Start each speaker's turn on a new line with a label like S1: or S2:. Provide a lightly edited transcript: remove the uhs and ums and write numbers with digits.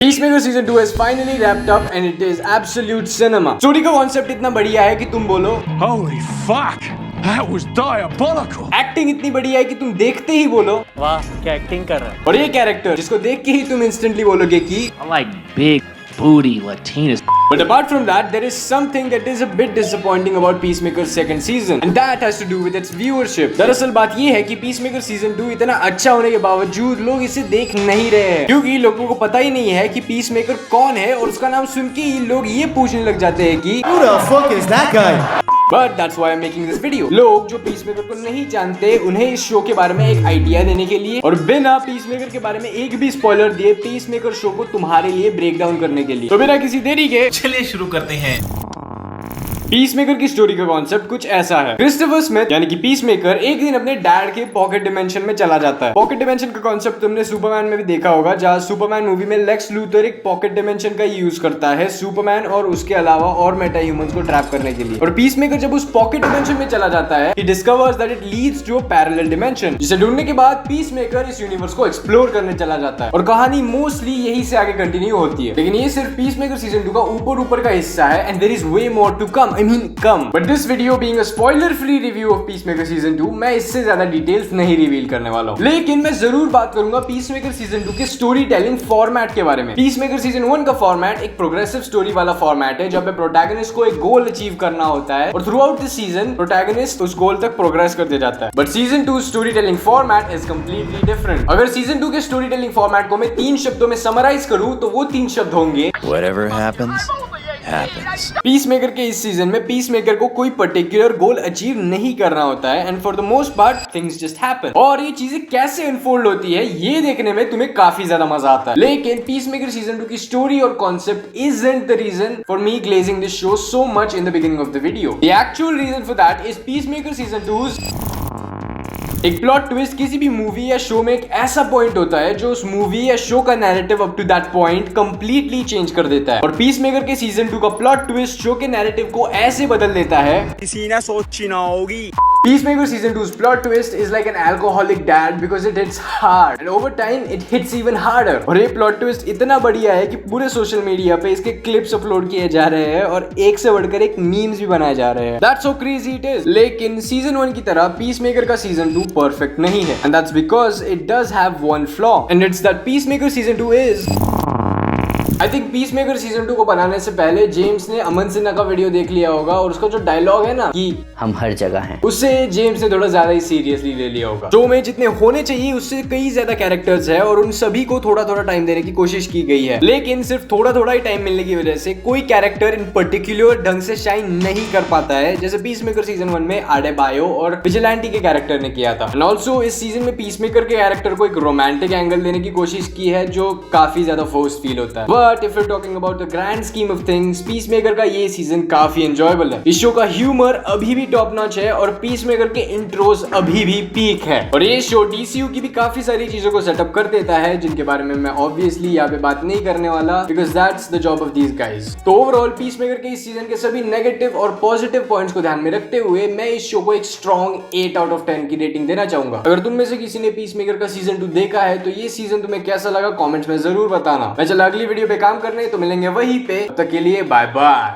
S1: Peacemaker season 2 has finally wrapped up and it is absolute cinema. Story का concept इतना बढ़िया है कि तुम बोलो
S2: Holy fuck! That was diabolical!
S1: Acting इतनी बढ़िया है कि तुम देखते ही बोलो
S3: वाह क्या एक्टिंग कर रहा है।
S1: और ये कैरेक्टर जिसको देख के ही तुम इंस्टेंटली बोलोगे कि
S3: I like big booty Latinas.
S1: But apart from that, there is something that is a bit disappointing about Peacemaker's second season, and that has to do with its viewership. दरअसल बात ये है कि Peacemaker सीजन 2 इतना अच्छा होने के बावजूद लोग इसे देख नहीं रहे हैं, क्योंकि लोगों को पता ही नहीं है कि Peacemaker कौन है और उसका नाम सुन के ही लोग ये पूछने लग जाते हैं कि
S4: Who the fuck is that guy?
S1: But that's why I'm making this video. लोग जो पीसमेकर को नहीं जानते उन्हें इस शो के बारे में एक आइडिया देने के लिए और बिना पीसमेकर के बारे में एक भी स्पॉइलर दिए पीसमेकर शो को तुम्हारे लिए ब्रेक डाउन करने के लिए। तो बिना किसी देरी के
S4: चलिए शुरू करते हैं।
S1: पीसमेकर की स्टोरी का कॉन्सेप्ट कुछ ऐसा है। क्रिस्टोफर स्मिथ यानी कि पीसमेकर एक दिन अपने डैड के पॉकेट डिमेंशन में चला जाता है। पॉकेट डिमेंशन का कॉन्सेप्ट तुमने सुपरमैन में भी देखा होगा, जहाँ सुपरमैन मूवी में लेक्स लूथर एक पॉकेट डिमेंशन का यूज करता है सुपरमैन और उसके अलावा और मेटा ह्यूमंस को ट्रैप करने के लिए। और पीसमेकर जब उस पॉकेट डिमेंशन में चला जाता है, he discovers that it leads to a parallel dimension, जिसे ढूंढने के बाद पीसमेकर इस यूनिवर्स को एक्सप्लोर करने चला जाता है और कहानी मोस्टली यही से आगे कंटिन्यू होती है। लेकिन ये सिर्फ पीसमेकर सीजन 2 का ऊपर का हिस्सा है and there is way more to come. Come but this video being a spoiler free review of Peacemaker season 2, मैं इससे ज्यादा डिटेल्स नहीं रिवील करने वाला हूं। लेकिन मैं जरूर बात करूंगा पीसमेकर सीजन 2 के स्टोरी टेलिंग फॉर्मेट के बारे में। पीसमेकर सीजन 1 का फॉर्मेट एक प्रोग्रेसिव स्टोरी वाला फॉर्मेट है, जब पे प्रोटैगनिस्ट को एक गोल अचीव करना होता है और through out this season protagonist उस गोल तक प्रोग्रेस करते जाता है। But season 2 story telling format is completely different. अगर सीजन 2 के स्टोरी टेलिंग फॉर्मेट को मैं 3 शब्दों में समराइज करूं तो वो 3 शब्द होंगे
S2: Whatever happens, happens.
S1: पीसमेकर के इस सीजन में पीसमेकर को कोई पर्टिकुलर गोल अचीव नहीं करना होता है and for the most part things just happen. और ये चीजें कैसे अनफोल्ड होती है ये देखने में तुम्हें काफी ज्यादा मजा आता है। लेकिन पीसमेकर सीजन 2 की स्टोरी और concept isn't the reason for me glazing this show so much in the beginning of the video. The actual reason for that is Peacemaker season 2's एक प्लॉट ट्विस्ट। किसी भी movie या show में एक ऐसा point होता है जो उस मूवी या शो का narrative up to that point completely change कर देता है। और पीसमेकर के सीजन 2 का प्लॉट ट्विस्ट शो के नैरेटिव को ऐसे बदल देता है
S4: किसी ने सोची ना होगी।
S1: Peacemaker season 2's plot twist is like an alcoholic dad because it hits hard and over time it hits even harder। और ये plot twist इतना बढ़िया है कि पूरे सोशल मीडिया पे इसके क्लिप्स अपलोड किए जा रहे हैं और एक से बढ़कर एक मीम्स भी बनाए जा रहे हैं। That's how crazy it is। लेकिन सीजन 1 की तरह Peacemaker का सीजन 2 परफेक्ट नहीं है and that's because it does have one flaw and it's that Peacemaker season 2 is I think peacemaker season 2 को बनाने से पहले जेम्स ने अमन सिन्हा का वीडियो देख लिया होगा और उसका जो डायलॉग है ना कि
S3: हम हर जगह हैं,
S1: उससे जेम्स ने थोड़ा ज्यादा ही सीरियसली ले लिया होगा। शो में जितने होने चाहिए उससे कई ज्यादा कैरेक्टर्स है और उन सभी को थोड़ा थोड़ा टाइम देने की कोशिश की गई है, लेकिन सिर्फ थोड़ा थोड़ा ही टाइम मिलने की वजह से कोई कैरेक्टर इन पर्टिकुलर ढंग से शाइन नहीं कर पाता है, जैसे पीसमेकर सीजन 1 में आडेबायो और विजिलेंटी के कैरेक्टर ने किया था। एंड ऑल्सो इस सीजन में पीसमेकर के कैरेक्टर को एक रोमांटिक एंगल देने की कोशिश की है जो काफी ज्यादा फोर्स फील होता है। But if you talking about the grand scheme of things, peacemaker का ये सीजन काफी एंजॉयबल है। इस शो का ह्यूमर अभी भी टॉप नॉच है और पीसमेकर के इंट्रोस अभी भी पीक है। और ये शो डीसीयू की भी काफी सारी चीजों को सेटअप कर देता है जिनके बारे में मैं ऑब्वियसली यहाँ पे बात नहीं करने वाला because that's the job of these guys. तो ओवरऑल पीसमेकर के इस सीजन के सभी नेगेटिव और पॉजिटिव पॉइंट्स को ध्यान में रखते हुए मैं इस शो को एक स्ट्रॉन्ग 8 आउट ऑफ 10 की रेटिंग देना चाहूंगा। अगर तुम में से किसी ने पीसमेकर का सीजन 2 देखा है तो ये सीजन तुम्हें कैसा लगा कमेंट्स में जरूर बताना। मैं चला अगली वीडियो पे काम करने, तो मिलेंगे वहीं पे। तब तक के लिए बाय बाय।